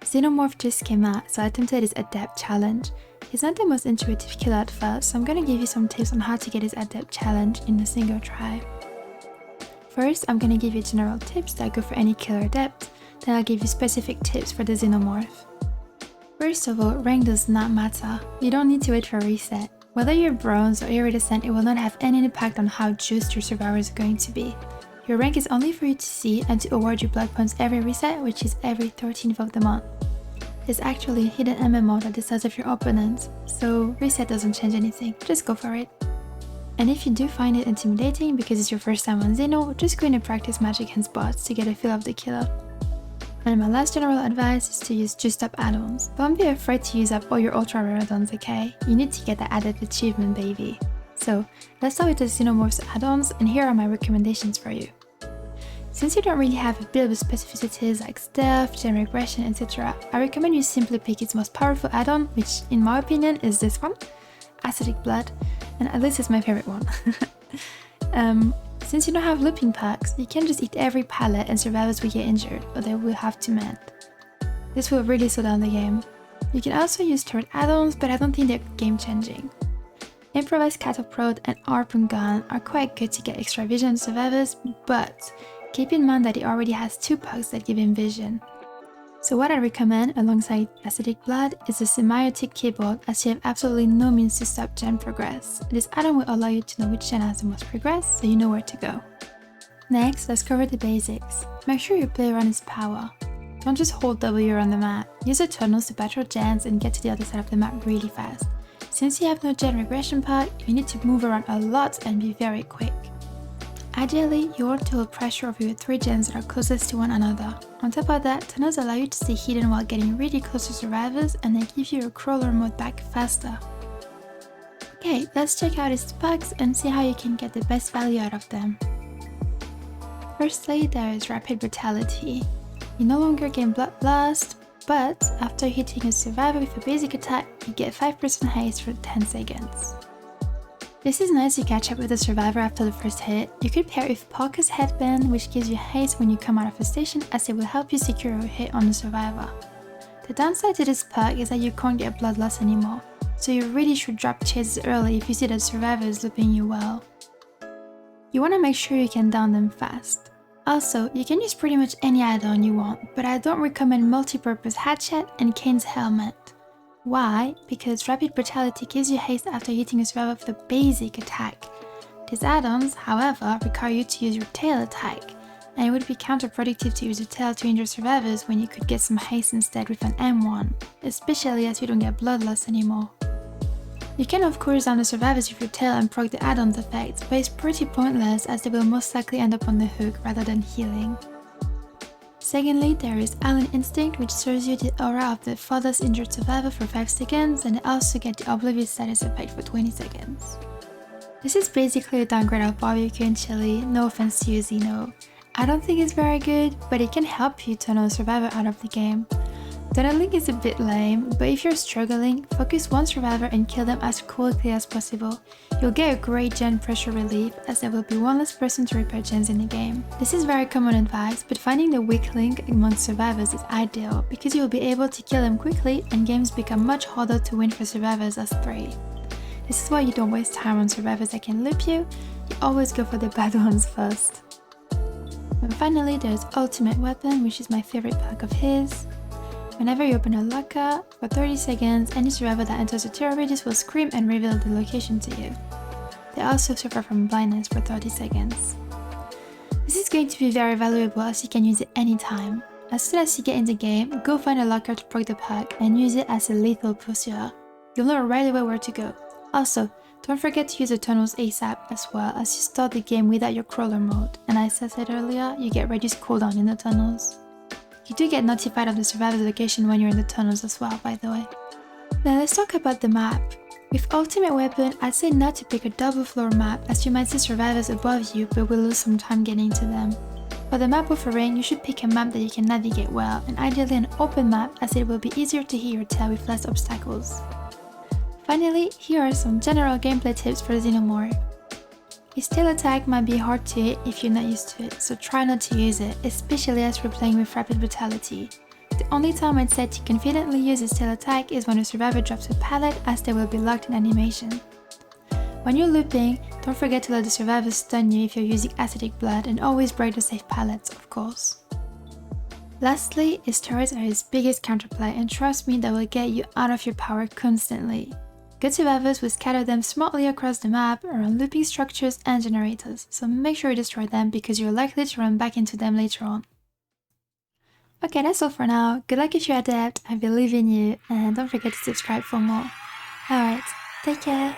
Xenomorph just came out, so I attempted his Adept challenge. He's not the most intuitive killer at first, so I'm gonna give you some tips on how to get his Adept challenge in a single try. First, I'm gonna give you general tips that go for any killer Adept, then I'll give you specific tips for the Xenomorph. First of all, rank does not matter. You don't need to wait for a reset. Whether you're bronze or iridescent, it will not have any impact on how juiced your survivors are going to be. Your rank is only for you to see and to award you blood points every reset, which is every 13th of the month. There's actually a hidden MMO that decides of your opponents, so reset doesn't change anything, just go for it. And if you do find it intimidating because it's your first time on Xeno, just go in and practice magic hands bots to get a feel of the killer. And my last general advice is to use juiced up add-ons. Don't be afraid to use up all your ultra rare add-ons, okay? You need to get that added achievement, baby. So let's start with the Xenomorph's add-ons, and here are my recommendations for you. Since you don't really have a build with specificities like stealth, gen regression, etc., I recommend you simply pick its most powerful add-on, which in my opinion is this one, Acidic Blood, and at least it's my favorite one. Since you don't have looping perks, you can just eat every pallet and survivors will get injured, or they will have to mend. This will really slow down the game. You can also use turret add-ons, but I don't think they're game changing. Improvised Cattle Prod and Harpoon Gun are quite good to get extra vision on survivors, but keep in mind that it already has 2 perks that give him vision. So what I recommend alongside Acidic Blood is a semiotic keyboard, as you have absolutely no means to stop gen progress. This add-on will allow you to know which gen has the most progress, so you know where to go. Next, let's cover the basics. Make sure your play around is power. Don't just hold W around the map. Use the tunnels to battle gens and get to the other side of the map really fast. Since you have no gen regression perk, you need to move around a lot and be very quick. Ideally, you want to hold pressure over your 3 gens that are closest to one another. On top of that, tunnels allow you to stay hidden while getting really close to survivors, and they give you your crawler mode back faster. Okay, let's check out its perks and see how you can get the best value out of them. Firstly, there is Rapid Brutality. You no longer gain Blood Blast, but after hitting a survivor with a basic attack, you get 5% haste for 10 seconds. This is nice to catch up with the survivor after the first hit. You could pair it with Parker's headband, which gives you haste when you come out of a station, as it will help you secure a hit on the survivor. The downside to this perk is that you can't get blood loss anymore, so you really should drop chases early if you see that survivor is looping you well. You want to make sure you can down them fast. Also, you can use pretty much any add-on you want, but I don't recommend multi-purpose hatchet and Kane's helmet. Why? Because Rapid Brutality gives you haste after hitting a survivor with a basic attack. These add-ons, however, require you to use your tail attack, and it would be counterproductive to use your tail to injure survivors when you could get some haste instead with an M1, especially as you don't get blood loss anymore. You can of course down the survivors with your tail and proc the add-ons effect, but it's pretty pointless as they will most likely end up on the hook rather than healing. Secondly, there is Alien Instinct, which serves you the aura of the farthest injured survivor for 5 seconds, and you also get the Oblivious status effect for 20 seconds. This is basically a downgrade of Barbecue and Chili, no offense to you Xeno. I don't think it's very good, but it can help you turn a survivor out of the game. Tunneling is a bit lame, but if you're struggling, focus one survivor and kill them as quickly as possible. You'll get a great gen pressure relief, as there will be one less person to repair gens in the game. This is very common advice, but finding the weak link amongst survivors is ideal, because you'll be able to kill them quickly and games become much harder to win for survivors as 3. This is why you don't waste time on survivors that can loop you, you always go for the bad ones first. And finally, there's Ultimate Weapon, which is my favorite perk of his. Whenever you open a locker, for 30 seconds, any survivor that enters the terror radius will scream and reveal the location to you. They also suffer from blindness for 30 seconds. This is going to be very valuable as you can use it anytime. As soon as you get in the game, go find a locker to proc the perk and use it as a lethal pursuer. You'll know right away where to go. Also, don't forget to use the tunnels ASAP as well, as you start the game without your crawler mode, and as I said earlier, you get reduced cooldown in the tunnels. You do get notified of the survivor's location when you're in the tunnels as well, by the way. Now let's talk about the map. With Ultimate Weapon, I'd say not to pick a double floor map, as you might see survivors above you but will lose some time getting to them. For the map offering, you should pick a map that you can navigate well, and ideally an open map, as it will be easier to hit your tail with less obstacles. Finally, here are some general gameplay tips for Xenomorph. His tail attack might be hard to hit if you're not used to it, so try not to use it, especially as we're playing with Rapid Brutality. The only time I'd say to confidently use his tail attack is when a survivor drops a pallet, as they will be locked in animation. When you're looping, don't forget to let the survivor stun you if you're using acidic blood, and always break the safe pallets, of course. Lastly, his turrets are his biggest counterplay, and trust me, that will get you out of your power constantly. Good survivors will scatter them smartly across the map around looping structures and generators, so make sure you destroy them because you're likely to run back into them later on. Okay, that's all for now. Good luck if you're adept, I believe in you, and don't forget to subscribe for more. Alright, take care!